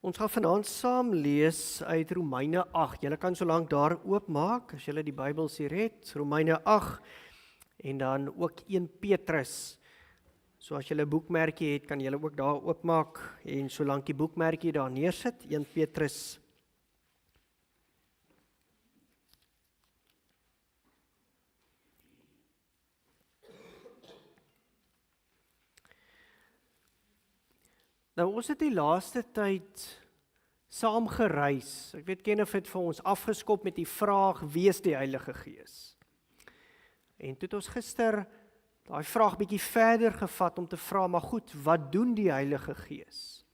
Ons gaan vanaand saam lees uit Romeine 8. Julle kan solank daar oopmaak, as julle die Bybels hier het, Romeine 8, en dan ook 1 Petrus. So as julle 'n boekmerkie het, kan julle ook daar oopmaak, en solank die boekmerkie daar neersit, 1 Petrus. Nou, ons het die laaste tyd saam gereis. Ek weet Kenneth het vir ons afgeskop met die vraag, wie is die Heilige Gees? En toe het ons gister daai vraag bietjie verder gevat om te vra, maar goed, wat doen die Heilige Gees?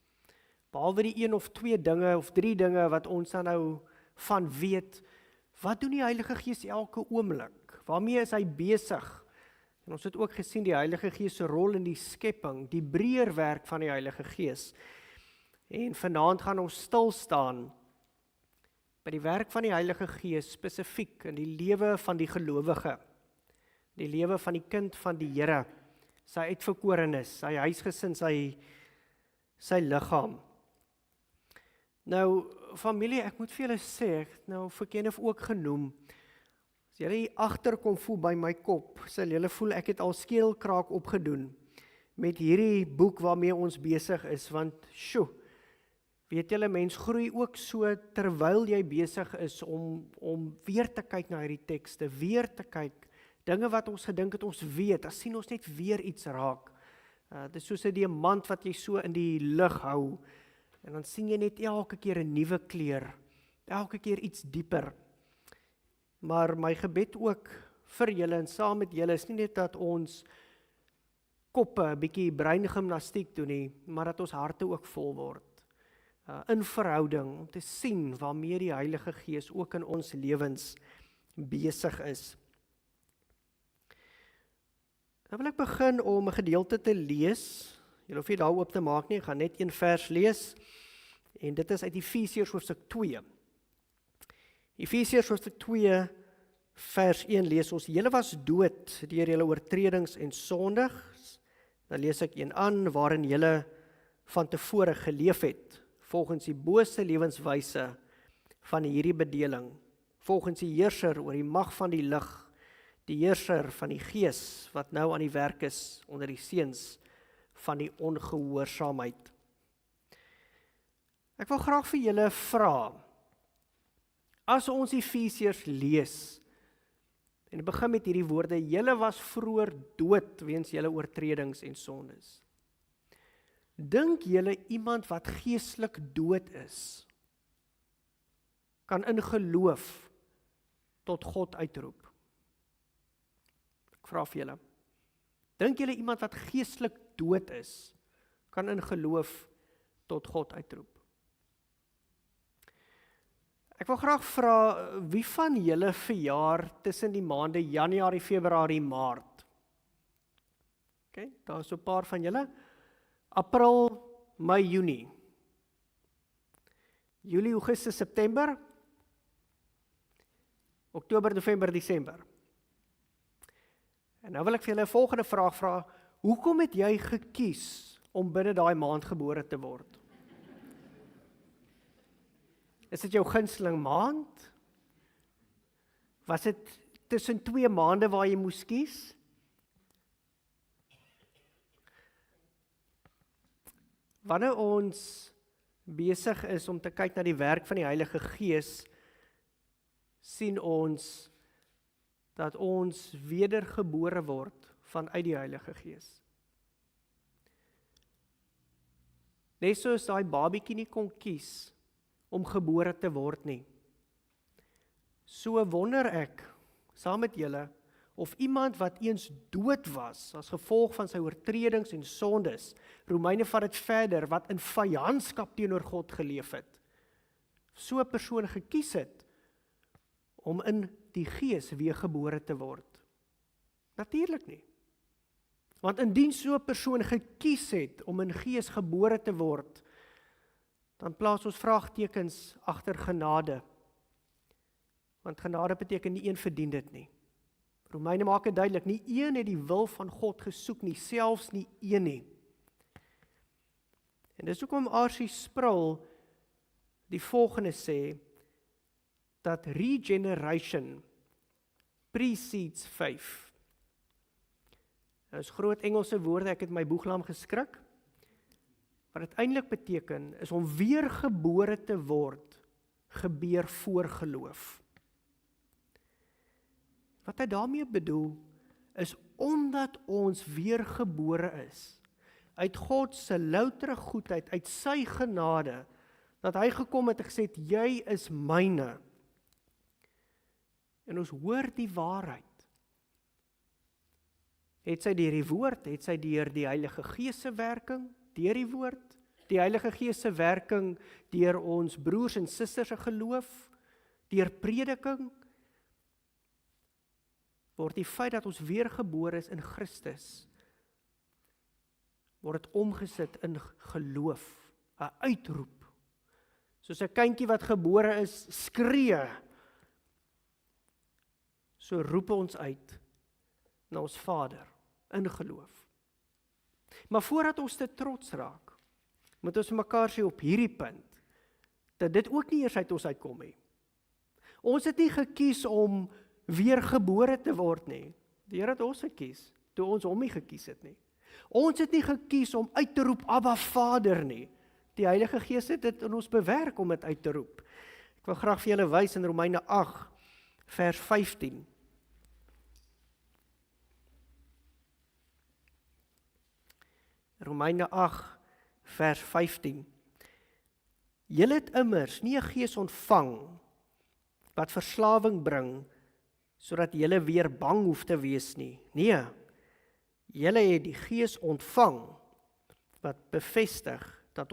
Behalwe die 1 of 2 dinge of 3 dinge wat ons dan nou van weet, wat doen die Heilige Gees elke oomblik? Waarmee is hy besig? En ons het ook gesien die Heilige Gees se rol in die skepping, die breër werk van die Heilige Gees. En vanaand gaan ons stil staan by die werk van die Heilige Gees spesifiek in die lewe van die gelowige, die lewe van die kind van die Here, sy uitverkorenes, sy huisgesin, sy liggaam. Nou, familie, ek moet vir julle sê, ek het nou vir Kenneth ook genoem, as julle hier agter kom voel by my kop, sal julle voel ek het al skeelkraak opgedoen met hierdie boek waarmee ons besig is, want weet julle, mens groei ook so terwyl jy besig is om weer te kyk na hierdie tekste, weer te kyk, dinge wat ons gedink het ons weet, dan sien ons net weer iets raak. Dit is soos 'n diamant wat jy so in die lug hou, en dan sien jy net elke keer 'n nuwe kleur, elke keer iets dieper. Maar my gebed ook vir julle en saam met julle is nie net dat ons koppe 'n bietjie breingimnastiek doen nie, maar dat ons harte ook vol word. In verhouding, om te sien waarmee die Heilige Gees ook in ons lewens besig is. Nou wil ek begin om 'n gedeelte te lees. Julle hoef nie daar oop te maak nie, ek gaan net 1 vers lees. En dit is uit Efesiërs hoofstuk 2. Efesiërs hoofstuk 2 vers 1 lees ons, julle was dood deur julle oortredings en sondigs. Dan lees ek 1 aan, waarin julle van tevore geleef het, volgens die bose lewenswyse van hierdie bedeling, volgens die heerser oor die mag van die lig, die heerser van die gees, wat nou aan die werk is onder die seuns van die ongehoorsaamheid. Ek wil graag vir julle vra, as ons Efesiërs lees, en dit begin met hierdie woorde, julle was vroeër dood weens julle oortredings en sondes. Dink julle iemand wat geestelik dood is, kan in geloof tot God uitroep? Ek vra vir julle, dink julle iemand wat geestelik dood is, kan in geloof tot God uitroep? Ek wil graag vra, wie van julle verjaar tussen die maande Januarie, Februarie, Maart? Okay, daar is so 'n paar van julle. April, Mei, Junie. Julie, Augustus, September. Oktober, November, Desember. En nou wil ek vir julle 'n volgende vraag vra. Hoekom het jy gekies om binne daai maand gebore te word? Is dit jou gunsteling maand? Was dit tussen 2 maande waar jy moes kies? Wanneer ons besig is om te kyk na die werk van die Heilige Gees, sien ons dat ons wedergebore word vanuit die Heilige Gees. Net soos daai babietjie nie kon kies om gebore te word nie. So wonder ek, saam met julle, of iemand wat eens dood was, as gevolg van sy oortredings en sondes, Romeine vat dit verder, wat in vyandskap teenoor God geleef het, so 'n persoon gekies het, om in die Gees weergebore te word. Natuurlik nie. Want indien so 'n persoon gekies het om in Gees gebore te word, dan plaas ons vraagtekens agter genade. Want genade beteken nie een verdien dit nie. Romeine maak dit duidelik, nie een het die wil van God gesoek nie, selfs nie een nie. En dis hoekom R.C. Sproul die volgende sê, dat regeneration precedes faith. Dit is groot Engelse woorde, ek het my boeglam geskrik. Wat dit eintlik beteken, is om weergebore te word, gebeur voor geloof. Wat hy daarmee bedoel, is omdat ons weergebore is, uit God se loutere goedheid, uit sy genade, dat hy gekom het en gesê het, jy is myne. En ons hoor die waarheid. Het sy deur die woord, het sy deur die Heilige Gees se werking, deur die woord, die Heilige Gees se werking, deur ons broers en susters se geloof, deur prediking, word die feit dat ons weergebore is in Christus, word dit omgesit in geloof, 'n uitroep. Soos 'n kindjie wat gebore is, skree. So roep ons uit na ons Vader, in geloof. Maar voordat ons te trots raak, moet ons mekaar sê op hierdie punt, dat dit ook nie eers uit ons uitkom nie. Ons het nie gekies om weergebore te word nie. Die Here het ons gekies, toe ons hom nie gekies het nie. Ons het nie gekies om uit te roep, Abba Vader nie. Die Heilige Gees het dit in ons bewerk om dit uit te roep. Ek wil graag vir julle wys in Romeine 8, vers 15. Romeine 8, vers 15. Julle het immers nie 'n gees ontvang wat verslawing bring, sodat julle weer bang hoef te wees nie. Nee, julle het die Gees ontvang wat bevestig dat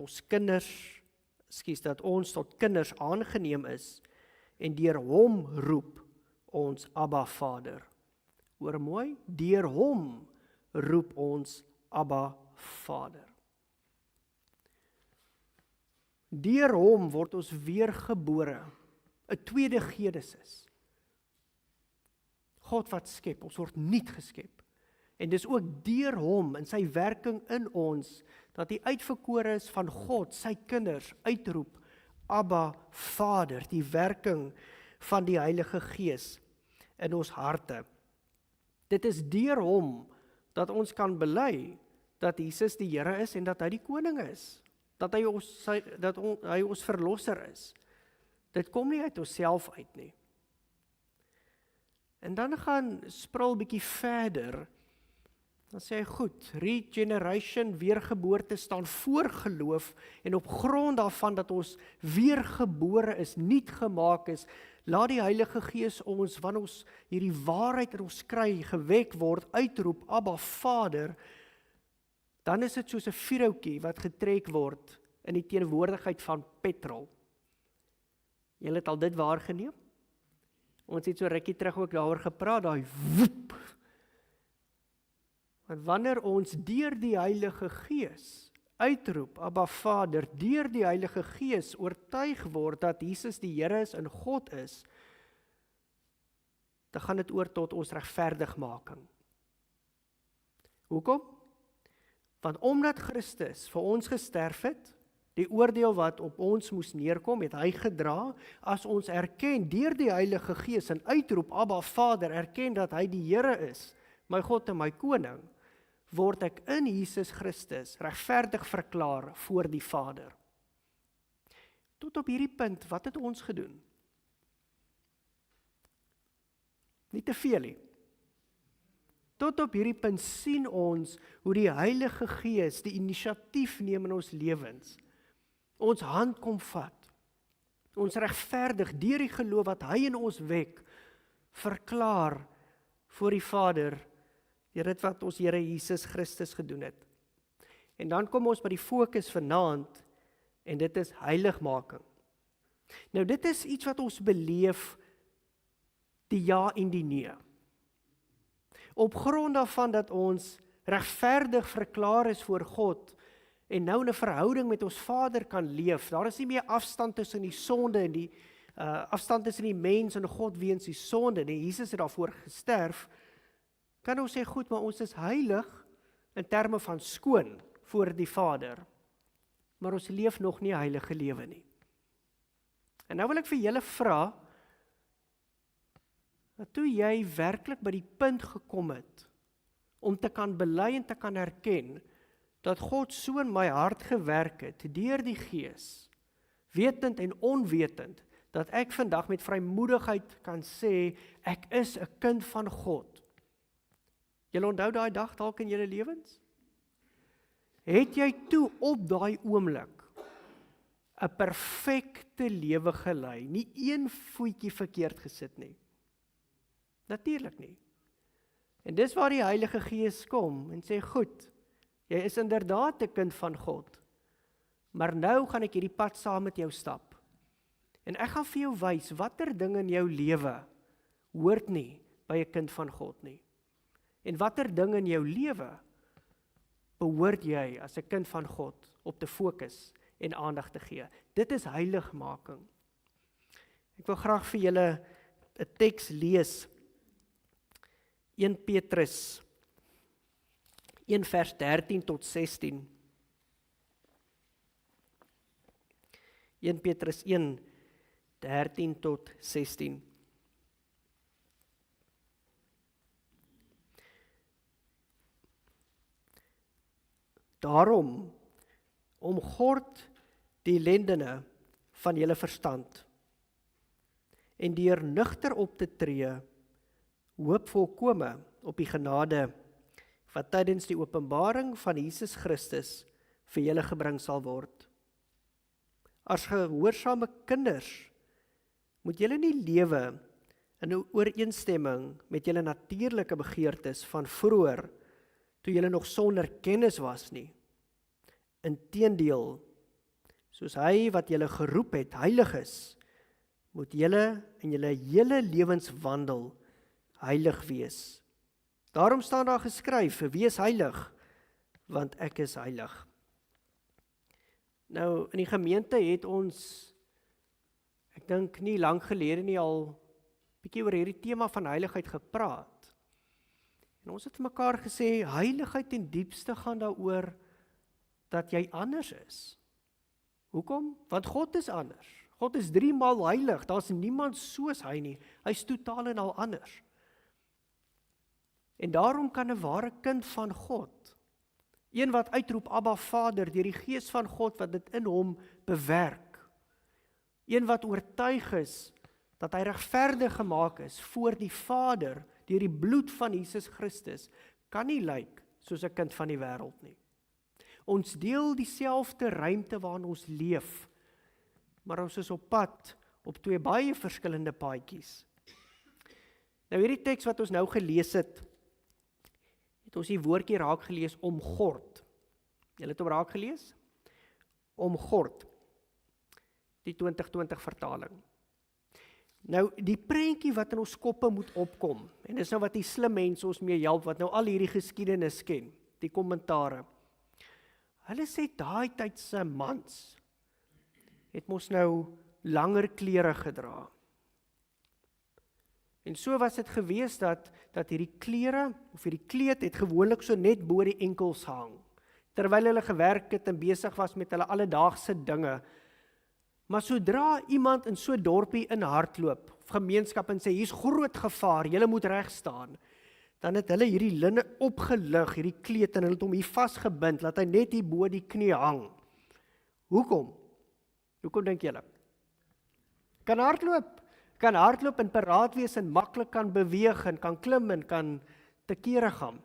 ons tot kinders aangeneem is en deur hom roep ons Abba Vader. Hoor mooi, deur hom roep ons Abba Vader. Deur hom word ons weergebore, 'n tweede Genesis. God wat skep, ons word nuut geskep. En dis ook deur hom en sy werking in ons, dat die uitverkore is van God, sy kinders, uitroep, Abba Vader, die werking van die Heilige Gees in ons harte. Dit is deur hom dat ons kan bely dat Jesus die Here is en dat hy die koning is, dat hy ons verlosser is. Dit kom nie uit onsself uit nie. En dan gaan Sprul bietjie verder, dan sê hy goed, regeneration, weergeboorte staan voor geloof, en op grond daarvan dat ons weergebore is, nuut gemaak is, laat die Heilige Gees ons, wanneer ons hierdie waarheid in ons kry, gewek word, uitroep, Abba Vader, dan is dit soos 'n vuurhoutjie wat getrek word in die teenwoordigheid van petrol. Julle het al dit waargeneem? Ons het so rukkie terug ook daaroor gepraat, daai woep. Want wanneer ons deur die Heilige Gees uitroep, Abba Vader, deur die Heilige Gees oortuig word dat Jesus die Here is en God is, dan gaan dit oor tot ons regverdigmaking. Hoekom? Want omdat Christus vir ons gesterf het, die oordeel wat op ons moes neerkom, het hy gedra, as ons erken deur die Heilige Gees en uitroep, Abba Vader, erken dat hy die Here is, my God en my koning, word ek in Jesus Christus regverdig verklaar voor die Vader. Tot op hierdie punt, wat het ons gedoen? Nie te veel nie. Tot op hierdie punt sien ons hoe die Heilige Gees die inisiatief neem in ons lewens. Ons hand kom vat. Ons regverdig deur die geloof wat hy in ons wek, verklaar voor die Vader, deur dit wat ons Here Jesus Christus gedoen het. En dan kom ons by die fokus vanaand, en dit is heiligmaking. Nou dit is iets wat ons beleef, die ja en die nee. Op grond daarvan dat ons regverdig verklaar is voor God, en nou in 'n verhouding met ons Vader kan leef, daar is nie meer afstand tussen die sonde en die afstand tussen die mens en God weens die sonde, en Jesus het daarvoor gesterf, kan ons sê, goed, maar ons is heilig in terme van skoon voor die Vader, maar ons leef nog nie 'n heilige lewe nie. En nou wil ek vir julle vra, dat toe jy werklik by die punt gekom het, om te kan bely en te kan erken, dat God so in my hart gewerk het, deur die Gees, wetend en onwetend, dat ek vandag met vrymoedigheid kan sê, ek is 'n kind van God. Julle onthou daai dag dalk in julle lewens? Het jy toe op daai oomblik 'n perfekte lewe gelei, nie een voetjie verkeerd gesit nie? Natuurlik nie. En dis waar die Heilige Gees kom en sê, goed, jy is inderdaad 'n kind van God, maar nou gaan ek hierdie pad saam met jou stap. En ek gaan vir jou wys, watter ding in jou lewe hoort nie by 'n kind van God nie. En watter ding in jou lewe behoort jy as 'n kind van God op te fokus en aandag te gee. Dit is heiligmaking. Ek wil graag vir julle 'n teks lees. 1 Petrus 1 vers 13 tot 16. 1 Petrus 1, 13 tot 16. Daarom, omgord die lendene van julle verstand, en deur nugter op te tree, hoop volkome op die genade, wat tydens die openbaring van Jesus Christus vir julle gebring sal word. As gehoorsame kinders, moet julle nie lewe in ooreenstemming met julle natuurlike begeertes van vroeër, toe julle nog sonder kennis was nie. Inteendeel, soos hy wat julle geroep het, heilig is, moet julle in julle hele lewenswandel heilig wees. Daarom staan daar geskryf, wees heilig, want ek is heilig. Nou, in die gemeente het ons, ek dink nie lang gelede nie al, bietjie oor hierdie tema van heiligheid gepraat. En ons het vir mekaar gesê, heiligheid ten diepste gaan daaroor, dat jy anders is. Hoekom? Want God is anders. God is 3 maal heilig, daar is niemand soos hy nie, hy is totaal en al anders. En daarom kan 'n ware kind van God, een wat uitroep Abba Vader, deur die Gees van God wat dit in hom bewerk, een wat oortuig is, dat hy regverdig gemaak is voor die Vader, deur die bloed van Jesus Christus, kan nie lyk soos 'n kind van die wêreld nie. Ons deel dieselfde ruimte waarin ons leef, maar ons is op pad op 2 baie verskillende paadjies. Nou hierdie teks wat ons nou gelees het ons die woordjie raak gelees, omgord. Julle het hom raak gelees? Omgord. Die 2020 vertaling. Nou, die prentjie wat in ons koppe moet opkom, en dis nou wat die slim mense ons mee help, wat nou al hierdie geskiedenis ken, die kommentare. Hulle sê daai tyd se mans het mos nou langer klere gedra. En so was dit gewees dat hierdie klere, of hierdie kleed het gewoonlik so net bo die enkels hang, terwyl hulle gewerk het en besig was met hulle alledaagse dinge. Maar sodra iemand in so 'n dorpie in hardloop, of gemeenskap en sê, hier's groot gevaar, julle moet reg staan, dan het hulle hierdie linne opgelig, hierdie kleed, en hulle het hom hier vasgebind, laat hy net hier bo die knie hang. Hoekom? Hoekom dink julle? Kan hardloop en paraat wees en maklik kan beweeg en kan klim en kan te kere gaan.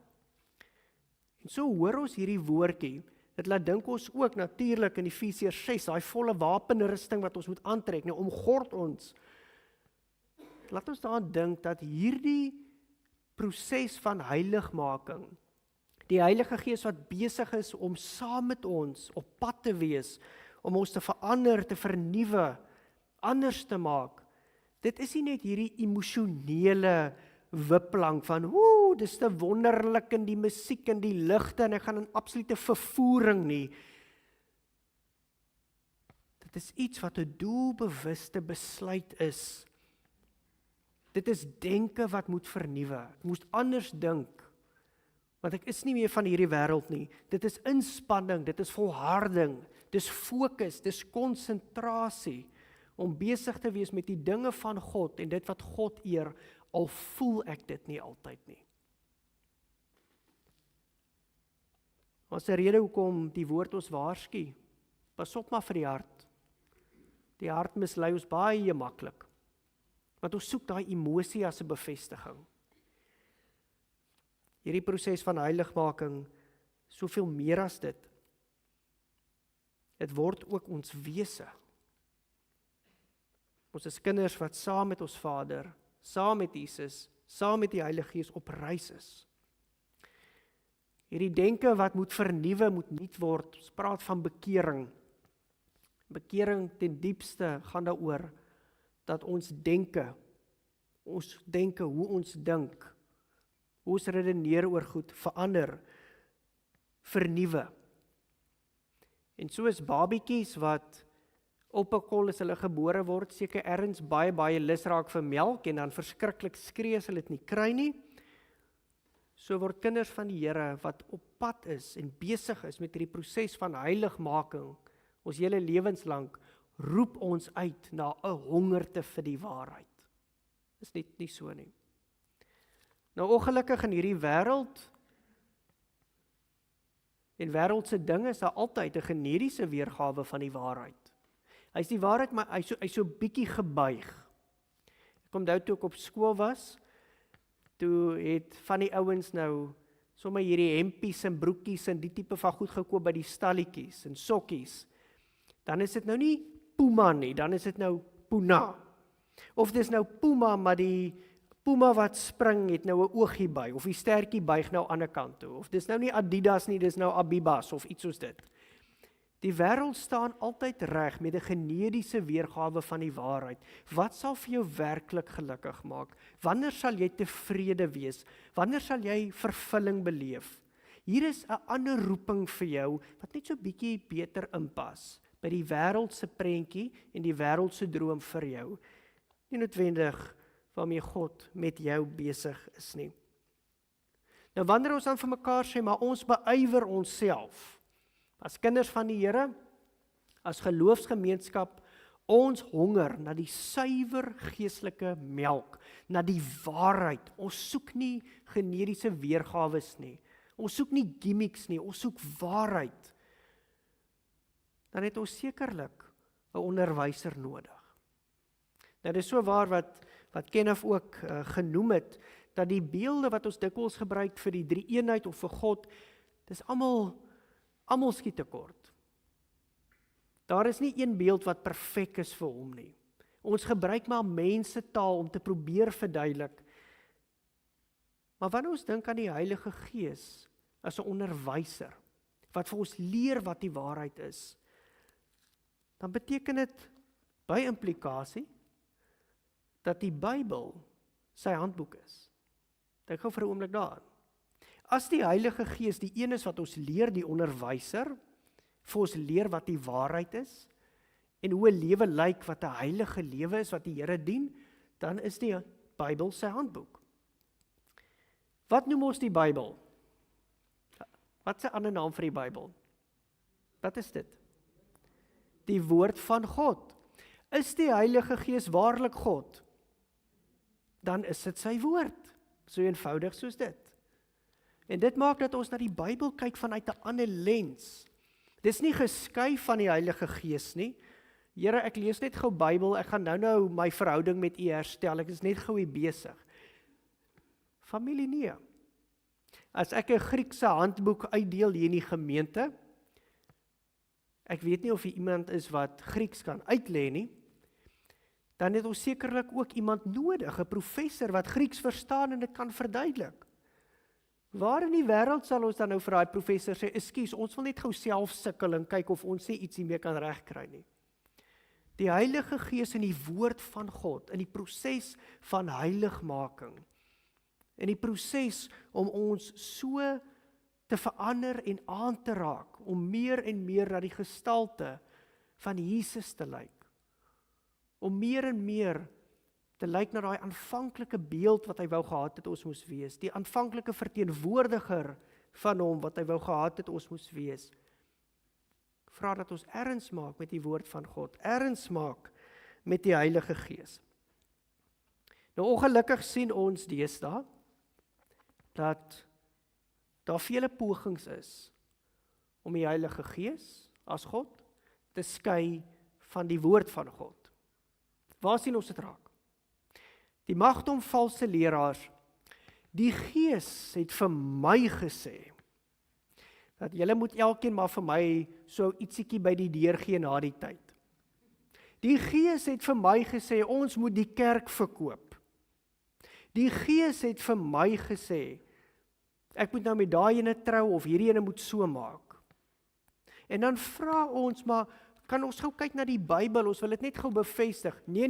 En so hoor ons hierdie woordjie, dit laat dink ons ook natuurlik in Efesiërs 6, daai volle wapenrusting wat ons moet aantrek, nou omgord ons. Laat ons daaraan dink dat hierdie proses van heiligmaking, die Heilige Gees wat besig is om saam met ons op pad te wees, om ons te verander, te vernuwe, anders te maak. Dit is nie net hierdie emosionele wipplank van, dis te wonderlik in die musiek en die ligte en ek gaan in absolute vervoering nie. Dit is iets wat 'n doelbewuste besluit is. Dit is denke wat moet vernuwe. Ek moet anders dink, want ek is nie meer van hierdie wêreld nie. Dit is inspanning, dit is volharding, dis fokus, dis konsentrasie, om besig te wees met die dinge van God en dit wat God eer, al voel ek dit nie altyd nie. Ons 'n rede hoekom die woord ons waarsku, pas op maar vir die hart. Die hart mislei ons baie maklik, want ons soek daai emosie as 'n bevestiging. Hierdie proses van heiligmaking, soveel meer as dit. Dit word ook ons wese. Ons is kinders wat saam met ons Vader, saam met Jesus, saam met die Heilige Gees op reis is. Hierdie denke wat moet vernuwe, moet nuut word. Ons praat van bekering. Bekering ten diepste gaan daaroor dat ons denke, hoe ons dink, hoe ons redeneer oor goed, verander, vernuwe. En so is babiekies wat op 'n kol as hulle gebore word, seker ergens baie lus raak vir melk en dan verskriklik skree as hulle dit nie kry nie. So word kinders van die Here wat op pad is en besig is met hierdie proses van heiligmaking, ons hele lewenslank, roep ons uit na 'n hongerte vir die waarheid. Is net nie so nie. Nou ongelukkig in hierdie wêreld en wêreldse dinge is daar altyd 'n generiese weergawe van die waarheid. Hy is die waarheid, maar hy so bietjie gebuig. Ek onthou toe ek op skool was, toe het van die ouens nou sommer hierdie hempies en broekies en die tipe van goed gekoop by die stalletjies en sokkies. Dan is dit nou nie Puma nie, dan is dit nou Puna. Of dis nou Puma, maar die Puma wat spring het nou 'n oogie by, of die stertjie buig nou aan die ander kant toe. Of dis nou nie Adidas nie, dis nou Abibas of iets soos dit. Die wêreld staan altyd reg met 'n generiese weergawe van die waarheid. Wat sal vir jou werklik gelukkig maak? Wanneer sal jy tevrede wees? Wanneer sal jy vervulling beleef? Hier is 'n ander roeping vir jou wat net so bietjie beter inpas by die wêreldse prentjie en die wêreldse droom vir jou. Nie noodwendig waarmee God met jou besig is nie. Nou wanneer ons dan vir mekaar sê, maar ons beywer onsself, as kinders van die Here, as geloofsgemeenskap, ons honger na die suiwer geestelike melk, na die waarheid. Ons soek nie generiese weergawes nie. Ons soek nie gimmicks nie, ons soek waarheid. Dan het ons sekerlik 'n onderwyser nodig. Nou dis so waar wat Kenneth ook genoem het, dat die beelde wat ons dikwels gebruik vir die drie eenheid of vir God, dis almal skiet tekort. Daar is nie een beeld wat perfek is vir hom nie. Ons gebruik maar mensetaal om te probeer verduidelik. Maar wanneer ons dink aan die Heilige Gees as 'n onderwyser, wat vir ons leer wat die waarheid is, dan beteken dit by implikasie dat die Bybel sy handboek is. Dink gou vir 'n oomblik daaraan. As die Heilige Gees die een is wat ons leer, die onderwyser, vir ons leer wat die waarheid is, en hoe 'n lewe lyk wat 'n heilige lewe is, wat die Here dien, dan is die Bybel sy handboek. Wat noem ons die Bybel? Wat is 'n ander naam vir die Bybel? Wat is dit? Die woord van God. Is die Heilige Gees waarlik God? Dan is dit sy woord. So eenvoudig soos dit. En dit maak dat ons na die Bybel kyk vanuit 'n ander lens. Dis nie geskei van die Heilige Gees nie. Here, ek lees net gou Bybel, ek gaan nou my verhouding met U herstel, ek is net gou hier besig. Familie nee. As ek 'n Griekse handboek uitdeel hier in die gemeente, ek weet nie of hier iemand is wat Grieks kan uitlê nie, dan het ons sekerlik ook iemand nodig, 'n professor wat Grieks verstaan en dit kan verduidelik. Waar in die wêreld sal ons dan nou vir daai professor sê, ekskuus, ons wil net gou self sukkel en kyk of ons nie iets hiermee kan regkry nie. Die Heilige Gees in die woord van God, in die proses van heiligmaking, in die proses om ons so te verander en aan te raak, om meer en meer na die gestalte van Jesus te lyk. Om meer en meer te lyk na daai aanvanklike beeld wat hy wou gehad het ons moes wees, die aanvanklike verteenwoordiger van hom wat hy wou gehad het ons moes wees. Ek vra dat ons erns maak met die woord van God, erns maak met die Heilige Gees. Nou ongelukkig sien ons deesdae dat daar vele pogings is om die Heilige Gees as God te skei van die woord van God. Waar sien ons dit raak? Die magdom valse leraars, die Gees het vir my gesê, dat julle moet elkeen maar vir my so ietsiekie by die deur gee na die tyd. Die Gees het vir my gesê, ons moet die kerk verkoop. Die Gees het vir my gesê, ek moet nou met daai ene trou of hierdie ene moet so maak. En dan vra ons, maar kan ons gou kyk na die Bybel, ons wil dit net gou bevestig. Nee,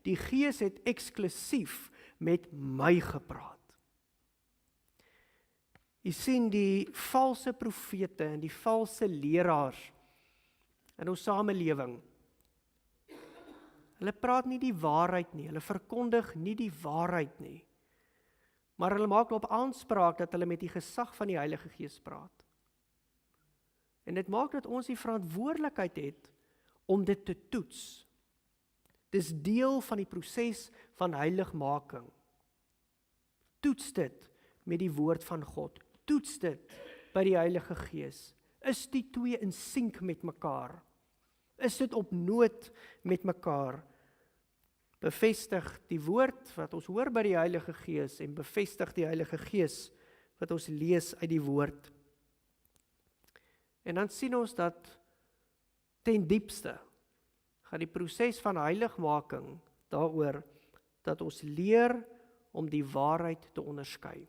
die Gees het eksklusief met my gepraat. Jy sien die valse profete en die valse leraars in ons samelewing. Hulle praat nie die waarheid nie, hulle verkondig nie die waarheid nie. Maar hulle maak op aanspraak dat hulle met die gesag van die Heilige Gees praat. En dit maak dat ons die verantwoordelikheid het om dit te toets. Dis deel van die proses van heiligmaking. Toets dit met die woord van God. Toets dit by die Heilige Gees. Is die twee in sink met mekaar? Is dit op noot met mekaar? Bevestig die woord wat ons hoor by die Heilige Gees en bevestig die Heilige Gees wat ons lees uit die woord. En dan sien ons dat ten diepste gaan die proses van heiligmaking daaroor dat ons leer om die waarheid te onderskei.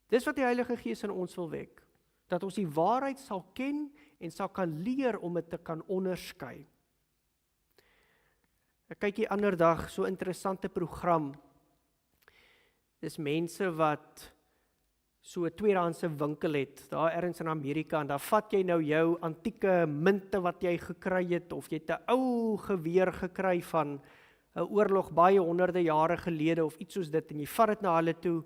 Dis wat die Heilige Gees in ons wil wek, dat ons die waarheid sal ken en sal kan leer om dit te kan onderskei. Ek kyk die ander dag so 'n interessante program. Dis mense wat so 'n tweedehandse winkel het, daar ergens in Amerika, en daar vat jy nou jou antieke munte wat jy gekry het, of jy het 'n ou geweer gekry van 'n oorlog baie honderde jare gelede, of iets soos dit, en jy vat dit na hulle toe,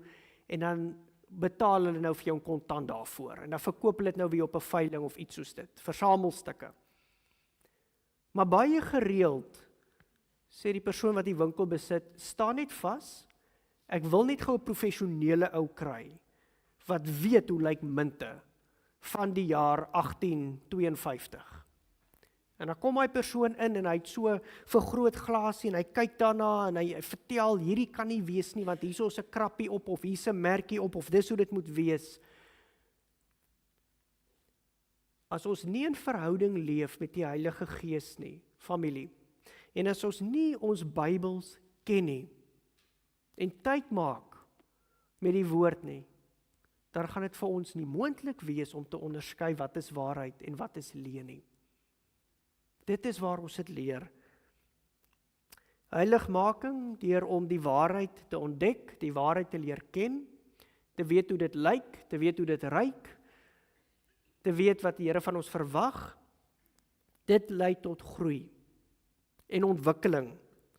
en dan betaal hulle nou vir jou kontant daarvoor, en dan verkoop hulle dit nou weer op 'n veiling of iets soos dit, versamelstukke. Maar baie gereeld sê die persoon wat die winkel besit, staan net vas, ek wil net gou 'n professionele ou kry, wat weet hoe lyk munte van die jaar 1852. En dan kom hy persoon in en hy het so vergroot glasie en hy kyk daarna en hy vertel, hierdie kan nie wees nie, want hier is 'n krappie op of hier is 'n merkie op of dis hoe dit moet wees. As ons nie in verhouding leef met die Heilige Gees nie, familie, en as ons nie ons Bybels ken nie, en tyd maak met die woord nie, dan gaan dit vir ons nie moontlik wees om te onderskei wat is waarheid en wat is leuen nie. Dit is waar ons dit leer. Heiligmaking deur om die waarheid te ontdek, die waarheid te leer ken, te weet hoe dit lyk, te weet hoe dit ruik, te weet wat die Here van ons verwag. Dit lei tot groei en ontwikkeling,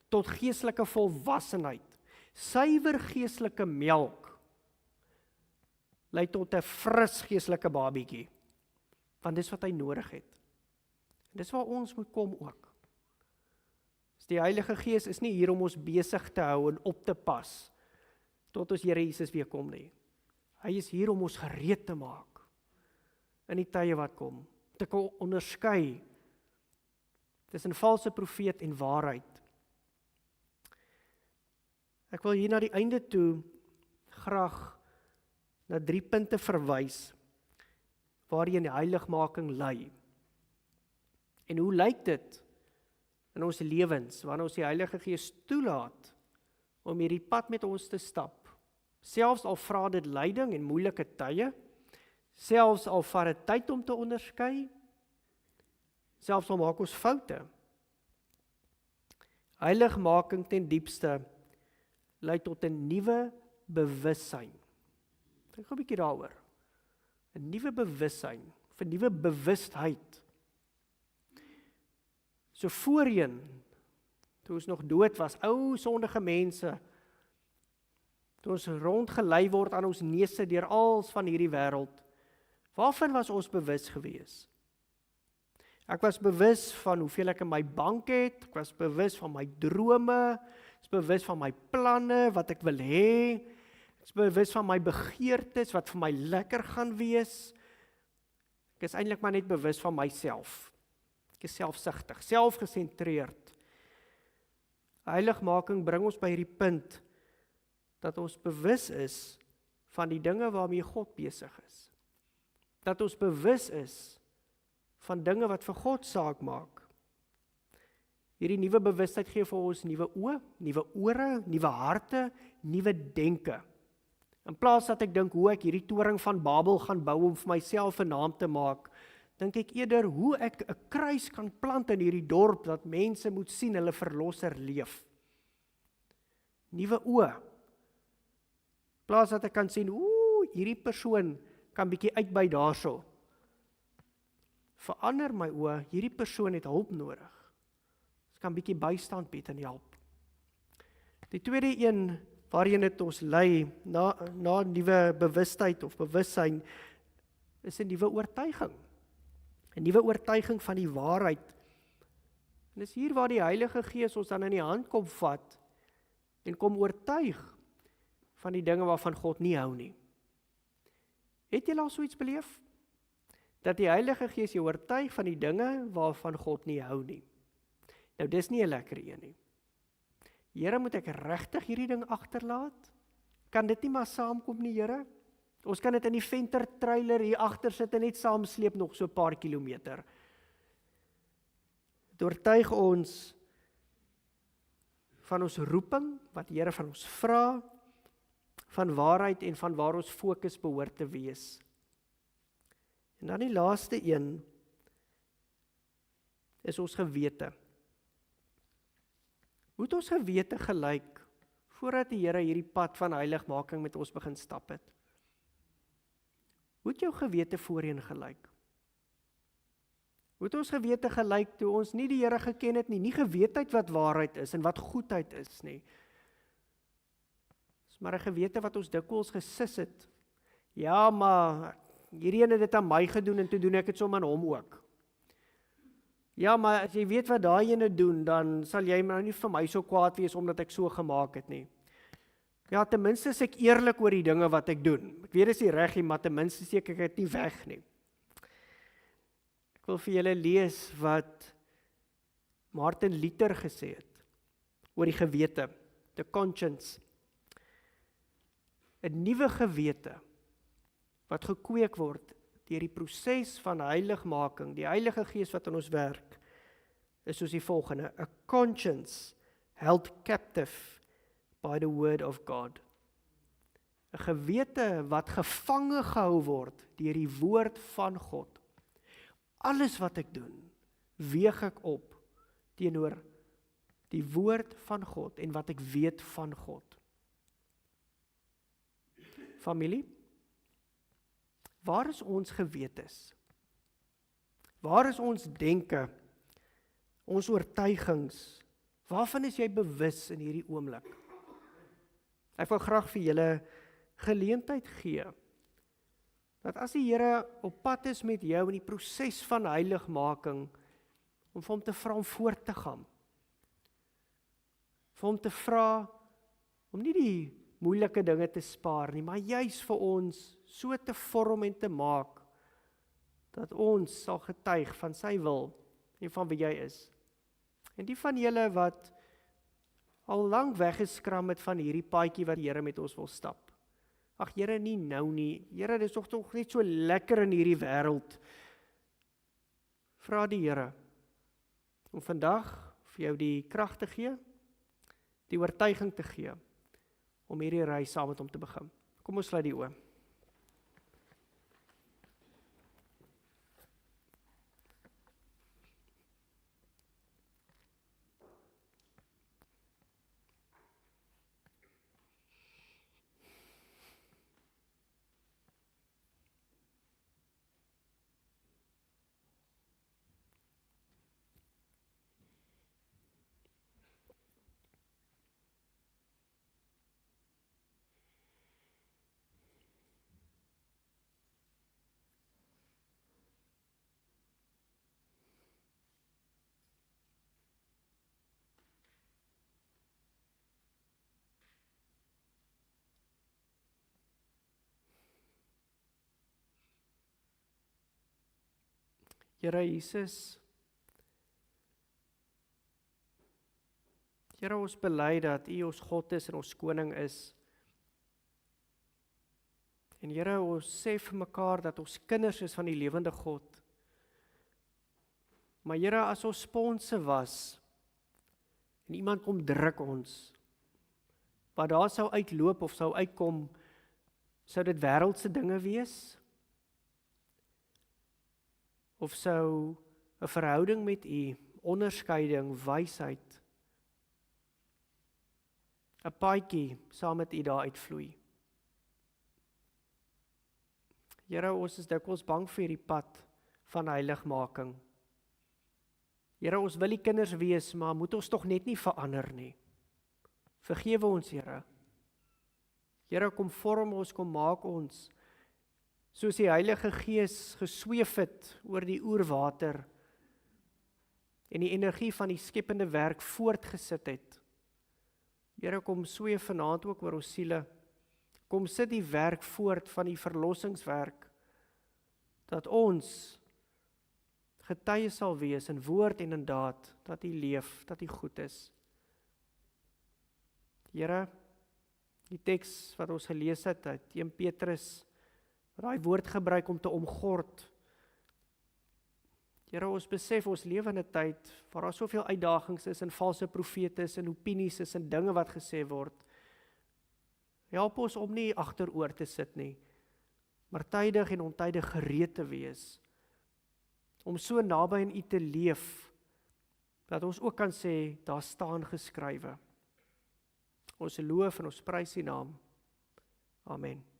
tot geestelike volwassenheid. Suiwer geestelike melk lei tot 'n fris geestelike babietjie, want dis wat hy nodig het. En dis waar ons moet kom ook. Die Heilige Gees is nie hier om ons besig te hou en op te pas tot ons Here Jesus weer kom nie. Hy is hier om ons gereed te maak in die tye wat kom, te kan onderskei tussen valse profeet en waarheid. Ek wil hier na die einde toe graag na 3 punte verwys waarheen die heiligmaking lei. En hoe lyk dit in ons lewens wanneer ons die Heilige Gees toelaat om hierdie pad met ons te stap? Selfs al vra dit lyding en moeilike tye, selfs al vat dit tyd om te onderskei, selfs al maak ons foute. Heiligmaking ten diepste lei tot 'n nuwe bewussyn. Dink gou 'n bietjie daaroor. 'n Nuwe bewussyn, of 'n nuwe bewustheid. So voorheen, toe ons nog dood was, ou sondige mense, toe ons rondgelei word aan ons neuse deur als van hierdie wêreld, waarvan was ons bewus gewees? Ek was bewus van hoeveel ek in my bank het, ek was bewus van my drome, ek is bewus van my planne, wat ek wil hê, ek is bewus van my begeertes, wat vir my lekker gaan wees. Ek is eintlik maar net bewus van myself. Ek is selfsugtig, selfgesentreerd. Heiligmaking bring ons by hierdie punt, dat ons bewus is van die dinge waarmee God besig is. Dat ons bewus is van dinge wat vir God saak maak. Hierdie nuwe bewustheid gee vir ons nuwe oë, nuwe ore, nuwe harte, nuwe denke. In plaas dat ek dink hoe ek hierdie toring van Babel gaan bou om vir myself 'n naam te maak, dink ek eerder hoe ek 'n kruis kan plant in hierdie dorp, dat mense moet sien hulle verlosser leef. Nuwe oë. In plaas dat ek kan sien, hierdie persoon kan bietjie uitby daarso. Verander my oë, hierdie persoon het hulp nodig. Ons kan bietjie bystand bied en help. Die tweede een waarheen dit ons lei na nuwe bewustheid of bewussyn is 'n nuwe oortuiging. 'n Nuwe oortuiging van die waarheid. En dis hier waar die Heilige Gees ons dan in die hand kom vat en kom oortuig van die dinge waarvan God nie hou nie. Het jy al so iets beleef? Dat die Heilige Gees jou oortuig van die dinge waarvan God nie hou nie. Nou dis nie 'n lekker een nie. Here, moet ek regtig hierdie ding agterlaat? Kan dit nie maar saamkom nie, Here? Ons kan dit in die venter trailer hier agter sit en net saam sleep nog so 'n paar kilometer. Dit oortuig ons van ons roeping, wat die Here van ons vra, van waarheid en van waar ons fokus behoort te wees. En dan die laaste een is ons gewete. Hoe het ons gewete gelyk voordat die Here hierdie pad van heiligmaking met ons begin stap het? Hoe het jou gewete voorheen gelyk? Hoe het ons gewete gelyk toe ons nie die Here geken het nie, nie geweet het wat waarheid is en wat goedheid is nie. Dis maar 'n gewete wat ons dikwels gesis het. Ja, maar hierdie een het dit aan my gedoen en toe doen ek dit sommer aan hom ook. Ja, maar as jy weet wat daai ene doen, dan sal jy nou nie vir my so kwaad wees omdat ek so gemaak het nie. Ja, ten minste is ek eerlik oor die dinge wat ek doen. Ek weet dis nie reg nie, maar ten minste steek ek dit nie weg nie. Ek wil vir julle lees wat Martin Luther gesê het oor die gewete, the conscience. 'n Nuwe gewete wat gekweek word deur die proses van heiligmaking, die Heilige Gees wat in ons werk, is soos die volgende: a conscience held captive by the word of God. 'n Gewete wat gevange gehou word deur die woord van God. Alles wat ek doen, weeg ek op teenoor die woord van God en wat ek weet van God. Familie, waar is ons gewetes? Waar is ons denke? Ons oortuigings? Waarvan is jy bewus in hierdie oomblik? Ek wil graag vir julle geleentheid gee, dat as die Here op pad is met jou in die proses van heiligmaking, om vir hom te vra om voort te gaan. Vir hom te vra om nie die moeilike dinge te spaar nie, maar juis vir ons so te vorm en te maak, dat ons sal getuig van sy wil en van wie jy is. En die van julle wat al lank weggeskram het van hierdie paadjie wat die Here met ons wil stap. Ag Here, nie nou nie. Here, dis tog net so lekker in hierdie wêreld. Vra die Here om vandag vir jou die krag te gee, die oortuiging te gee, om hierdie reis saam met hom te begin. Kom ons sluit die oë. Here Jesus, Here ons bely dat U ons God is en ons koning is. En Here, ons sê vir mekaar dat ons kinders is van die lewende God. Maar Here, as ons sponse was, en iemand kom druk ons, wat daar sou uitloop of sou uitkom, sou dit wêreldse dinge wees? Of sou 'n verhouding met U, onderskeiding, wysheid, 'n paadjie saam met U daar uitvloei? Here, ons is dikwels bang vir die pad van heiligmaking. Here, ons wil die kinders wees, maar moet ons tog net nie verander nie. Vergewe ons, Here. Here, kom vorm ons, kom maak ons, soos die Heilige Gees gesweef het oor die oerwater en die energie van die skepende werk voortgesit het. Here, kom sweef vanaand ook oor ons siele. Kom sit die werk voort van die verlossingswerk, dat ons getuie sal wees in woord en in daad, dat U leef, dat U goed is. Here, die teks wat ons gelees het uit 1 Petrus, daai woord gebruik om te omgord. Here, ons besef ons lewe in 'n tyd waar daar soveel uitdagings is en valse profete is en opinies is en dinge wat gesê word. Help ons om nie agteroor te sit nie, maar tydig en ontydig gereed te wees, om so naby aan U te leef, dat ons ook kan sê, daar staan geskrywe. Ons loof en ons prys U naam. Amen.